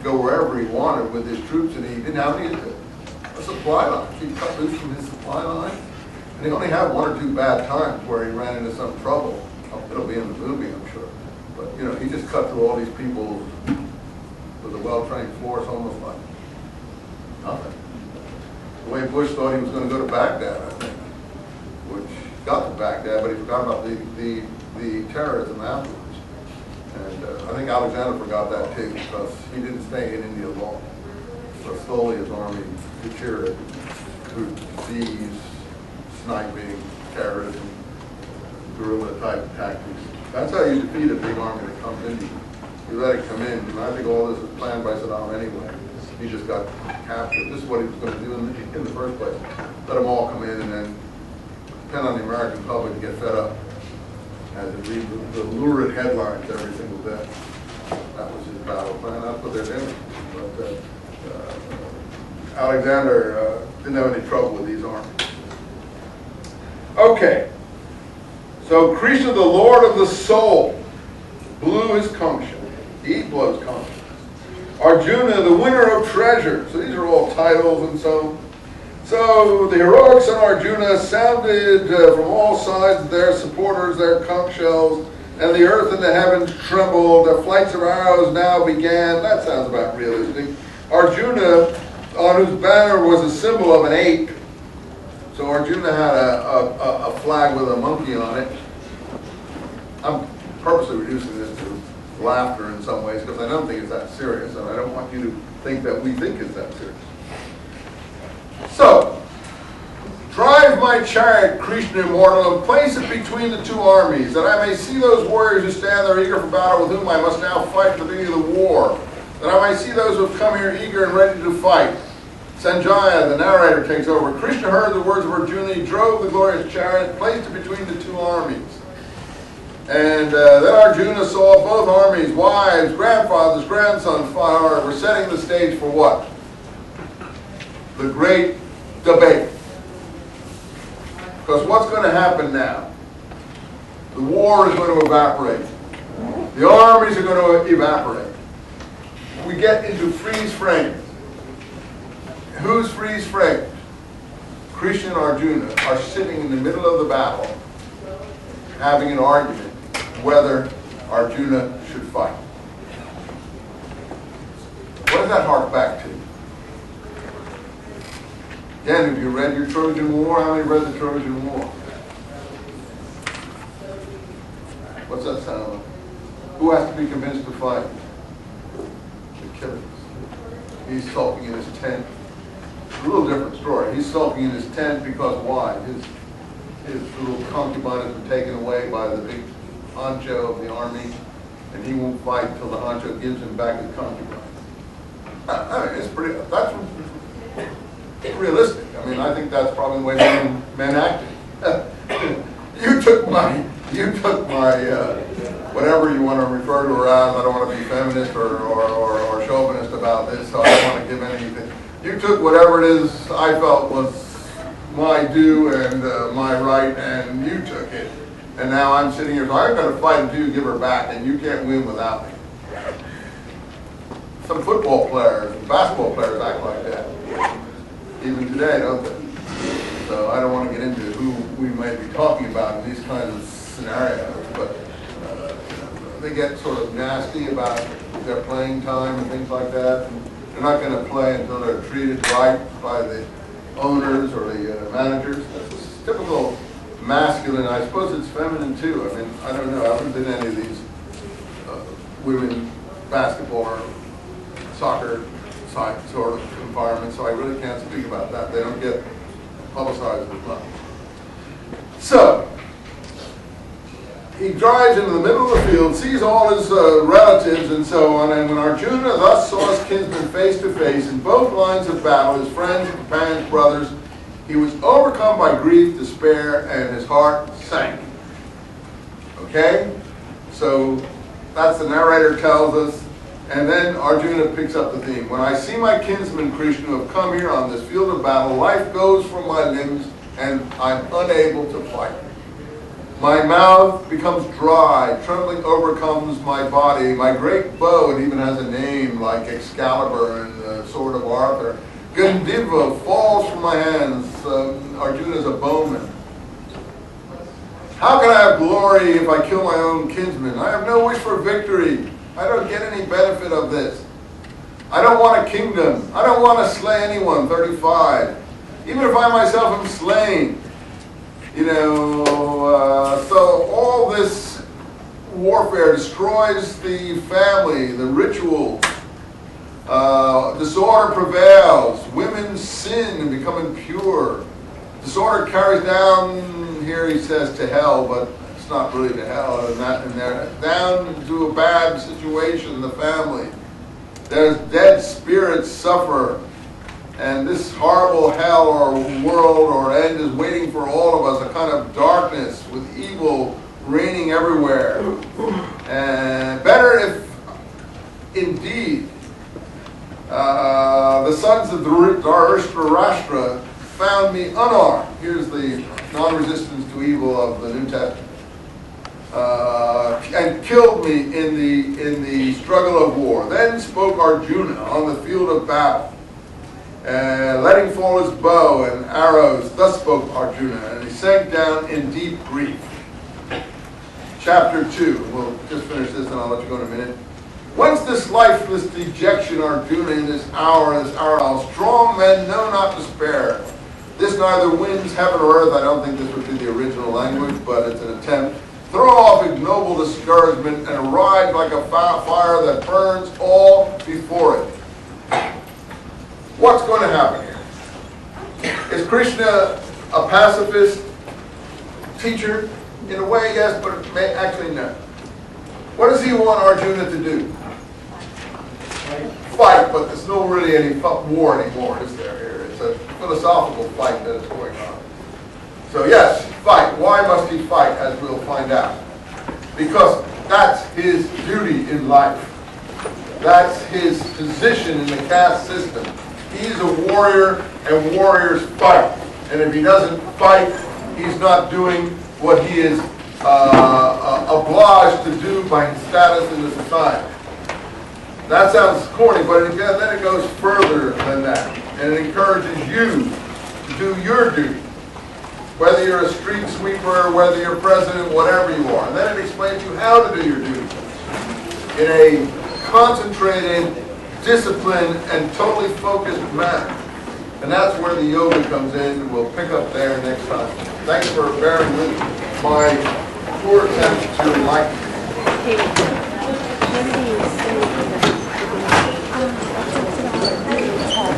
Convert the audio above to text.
go wherever he wanted with his troops, and he didn't have any supply lines. He cut loose from his supply line, and he only had one or two bad times where he ran into some trouble. It'll be in the movie, I'm sure. But, you know, he just cut through all these people with a well-trained force, almost like nothing. The way Bush thought he was going to go to Baghdad, I think, which got to Baghdad, but he forgot about the terrorism afterwards. And I think Alexander forgot that too, because he didn't stay in India long. So slowly his army deteriorated through disease, sniping, terrorism, guerrilla type tactics. That's how you defeat a big army that comes in. You let it come in. And I think all this was planned by Saddam anyway. He just got captured. This is what he was going to do in the first place. Let them all come in and then depend on the American public to get fed up as it reads the lurid headlines every single day. That was his battle plan. That's what they're doing. But Alexander didn't have any trouble with these armies. Okay. So Krishna, the Lord of the soul, blew his conch shell. He blows conch. Arjuna, the winner of treasure. So these are all titles and so. So the heroics on Arjuna sounded from all sides, their supporters, their conch shells, and the earth and the heavens trembled. The flights of arrows now began. That sounds about realistic. Arjuna, on whose banner was a symbol of an ape. So Arjuna had a flag with a monkey on it. I'm purposely reducing this to laughter in some ways because I don't think it's that serious, and I don't want you to think that we think it's that serious. So, drive my chariot, Krishna immortal, and place it between the two armies, that I may see those warriors who stand there eager for battle, with whom I must now fight at the beginning of the war, that I might see those who have come here eager and ready to fight. Sanjaya, the narrator, takes over. Krishna heard the words of Arjuna. He drove the glorious chariot, placed it between the two armies. And then Arjuna saw both armies, wives, grandfathers, grandsons, were setting the stage for what? The great debate. Because what's going to happen now? The war is going to evaporate. The armies are going to evaporate. We get into freeze frames. Who's freeze framed? Krishna and Arjuna are sitting in the middle of the battle having an argument whether Arjuna should fight. What does that hark back to? Again, have you read your Trojan War? How many read the Trojan War? What's that sound like? Who has to be convinced to fight? Achilles. He's sulking in his tent. It's a little different story. He's sulking in his tent because why? His little concubine has been taken away by the big honcho of the army, and he won't fight until the honcho gives him back his concubine. I mean, that's realistic. I mean, I think that's probably the way men acted. You took my whatever you want to refer to her as. I don't want to be feminist or chauvinist about this, so I don't want to give anything. You took whatever it is I felt was my due and my right, and you took it. And now I'm sitting here, so I'm going to fight until you give her back, and you can't win without me. Some football players and basketball players act like that. Even today, don't they? So I don't want to get into who we might be talking about in these kinds of scenarios, but they get sort of nasty about their playing time and things like that. And they're not going to play until they're treated right by the owners or the managers. That's typical masculine. I suppose it's feminine too. I mean, I don't know. I haven't been in any of these women basketball or soccer sort of environment, so I really can't speak about that. They don't get publicized as much. So, he drives into the middle of the field, sees all his relatives and so on, and when Arjuna thus saw his kinsmen face to face in both lines of battle, his friends, companions, brothers, he was overcome by grief, despair, and his heart sank. Okay? So, that's the narrator tells us. And then Arjuna picks up the theme. When I see my kinsmen, Krishna, who have come here on this field of battle, life goes from my limbs and I'm unable to fight. My mouth becomes dry, trembling overcomes my body. My great bow, it even has a name like Excalibur and the Sword of Arthur. Gandiva falls from my hands. Arjuna is a bowman. How can I have glory if I kill my own kinsmen? I have no wish for victory. I don't get any benefit of this. I don't want a kingdom. I don't want to slay anyone. 35. Even if I myself am slain. So all this warfare destroys the family, the rituals. Disorder prevails. Women sin and become impure. Disorder carries down, here he says, to hell, but it's not really to hell, down to a bad situation in the family. There's dead spirits suffer. And this horrible hell or world or end is waiting for all of us, a kind of darkness with evil reigning everywhere. And better if, indeed, the sons of Dhritarashtra found me unarmed. Here's the non-resistance to evil of the New Testament. And killed me in the struggle of war. Then spoke Arjuna on the field of battle. Letting fall his bow and arrows, thus spoke Arjuna, and he sank down in deep grief. Chapter 2, we'll just finish this and I'll let you go in a minute. Whence this lifeless dejection, Arjuna, in this hour, strong men know not despair. This neither wins heaven or earth. I don't think this would be the original language, but it's an attempt. Throw off ignoble discouragement and ride like a fire that burns all before it. What's going to happen here? Is Krishna a pacifist teacher? In a way, yes, but actually no. What does he want Arjuna to do? Fight, but there's no really any war anymore, is there here? It's a philosophical fight that is going on. So yes, fight. Why must he fight, as we'll find out? Because that's his duty in life. That's his position in the caste system. He's a warrior, and warriors fight. And if he doesn't fight, he's not doing what he is obliged to do by his status in the society. That sounds corny, but then it goes further than that. And it encourages you to do your duty. Whether you're a street sweeper, whether you're president, whatever you are. And then it explains to you how to do your duty in a concentrated, disciplined, and totally focused manner. And that's where the yoga comes in. We'll pick up there next time. Thanks for bearing with my poor attempt to enlighten you.